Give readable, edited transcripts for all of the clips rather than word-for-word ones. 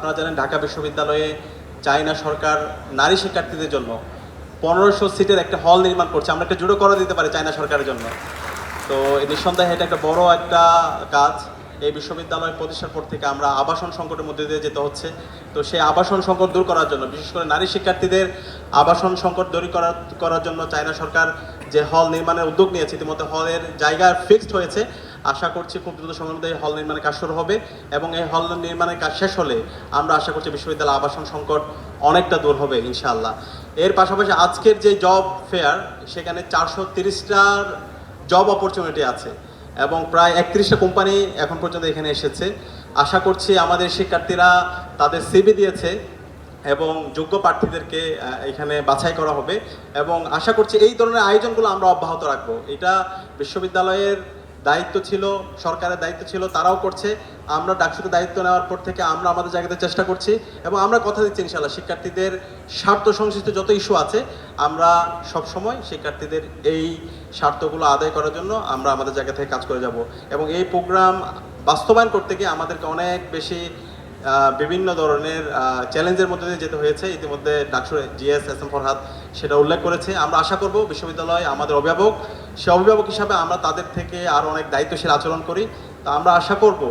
আপনারা জানেন ঢাকা বিশ্ববিদ্যালয়ে চায়না সরকার নারী শিক্ষার্থীদের জন্য 1500 সিটের একটা হল নির্মাণ করছে। আমরা একটা জুড়ে করে দিতে পারি চায়না সরকারের জন্য। তো নিঃসন্দেহে এটা একটা বড় একটা কাজ। এই বিশ্ববিদ্যালয় প্রতিষ্ঠার পর থেকে আমরা আবাসন সংকটের মধ্যে দিয়ে যেতে হচ্ছে। তো সেই আবাসন সংকট দূর করার জন্য, বিশেষ করে নারী শিক্ষার্থীদের আবাসন সংকট দূর করার জন্য চায়না সরকার যে হল নির্মাণের উদ্যোগ নিয়েছে, ইতিমধ্যে হলের জায়গা ফিক্সড হয়েছে। আশা করছি খুব দ্রুত সময়ের মধ্যে এই হল নির্মাণের কাজ শুরু হবে এবং এই হল নির্মাণের কাজ শেষ হলে আমরা আশা করছি বিশ্ববিদ্যালয় আবাসন সংকট অনেকটা দূর হবে ইনশাআল্লাহ। এর পাশাপাশি আজকের যে জব ফেয়ার, সেখানে 430টার জব অপরচুনিটি আছে এবং প্রায় 31টা কোম্পানি এখন পর্যন্ত এখানে এসেছে। আশা করছি আমাদের শিক্ষার্থীরা তাদের সিভি দিয়েছে এবং যোগ্য প্রার্থীদেরকে এখানে বাছাই করা হবে এবং আশা করছি এই ধরনের আয়োজনগুলো আমরা অব্যাহত রাখবো। এটা বিশ্ববিদ্যালয়ের দায়িত্ব ছিল, সরকারের দায়িত্ব ছিল, তারাও করছে। আমরা ডাকসুতে দায়িত্ব নেওয়ার পর থেকে আমরা আমাদের জায়গাতে চেষ্টা করছি এবং আমরা কথা দিচ্ছি ইনশাআল্লাহ শিক্ষার্থীদের স্বার্থ সংশ্লিষ্ট যত ইস্যু আছে আমরা সবসময় শিক্ষার্থীদের এই স্বার্থগুলো আদায় করার জন্য আমরা আমাদের জায়গা থেকে কাজ করে যাব এবং এই প্রোগ্রাম বাস্তবায়ন করতে গিয়ে আমাদেরকে অনেক বেশি বিভিন্ন ধরনের চ্যালেঞ্জের মধ্যে দিয়ে যেতে হয়েছে। ইতিমধ্যে ডাকসুর জিএস এস এম ফরহাদ সেটা উল্লেখ করেছে। আমরা আশা করব বিশ্ববিদ্যালয় আমাদের অভিভাবক, সে অভিভাবক হিসাবে আমরা তাদের থেকে আরও অনেক দায়িত্বশীল আচরণ করি। তা আমরা আশা করব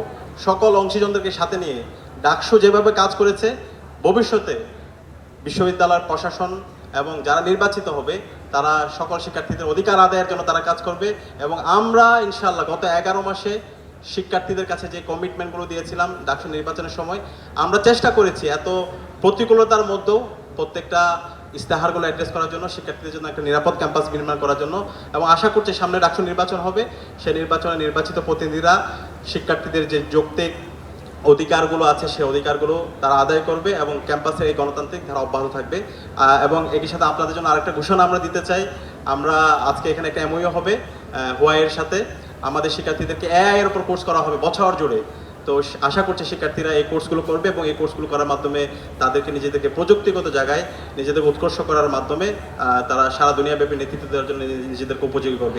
সকল অংশীজনদেরকে সাথে নিয়ে ডাকসু যেভাবে কাজ করেছে ভবিষ্যতে বিশ্ববিদ্যালয়ের প্রশাসন এবং যারা নির্বাচিত হবে তারা সকল শিক্ষার্থীদের অধিকার আদায়ের জন্য তারা কাজ করবে এবং আমরা ইনশাআল্লাহ গত 11 মাসে শিক্ষার্থীদের কাছে যে কমিটমেন্টগুলো দিয়েছিলাম ডাকসু নির্বাচনের সময়, আমরা চেষ্টা করেছি এত প্রতিকূলতার মধ্যেও প্রত্যেকটা ইস্তেহারগুলো অ্যাড্রেস করার জন্য, শিক্ষার্থীদের জন্য একটা নিরাপদ ক্যাম্পাস নির্মাণ করার জন্য এবং আশা করছি সামনে ডাকসু নির্বাচন হবে, সেই নির্বাচনে নির্বাচিত প্রতিনিধিরা শিক্ষার্থীদের যে যৌক্তিক অধিকারগুলো আছে সেই অধিকারগুলো তারা আদায় করবে এবং ক্যাম্পাসের এই গণতান্ত্রিক ধারা অব্যাহত থাকবে। এবং একই সাথে আপনাদের জন্য আরেকটা ঘোষণা আমরা দিতে চাই। আমরা আজকে এখানে একটা এমওইউ হবে হুয়াইয়ের সাথে, আমাদের শিক্ষার্থীদেরকে এআই এর উপর কোর্স করা হবে বছর জুড়ে। তো আশা করছি শিক্ষার্থীরা এই কোর্সগুলো করবে এবং এই কোর্সগুলো করার মাধ্যমে তাদেরকে নিজেদেরকে প্রযুক্তিগত জায়গায় নিজেদের উৎকর্ষ করার মাধ্যমে তারা সারা দুনিয়াব্যাপী নেতৃত্ব দেওয়ার জন্য নিজেদেরকে উপযোগী করবে।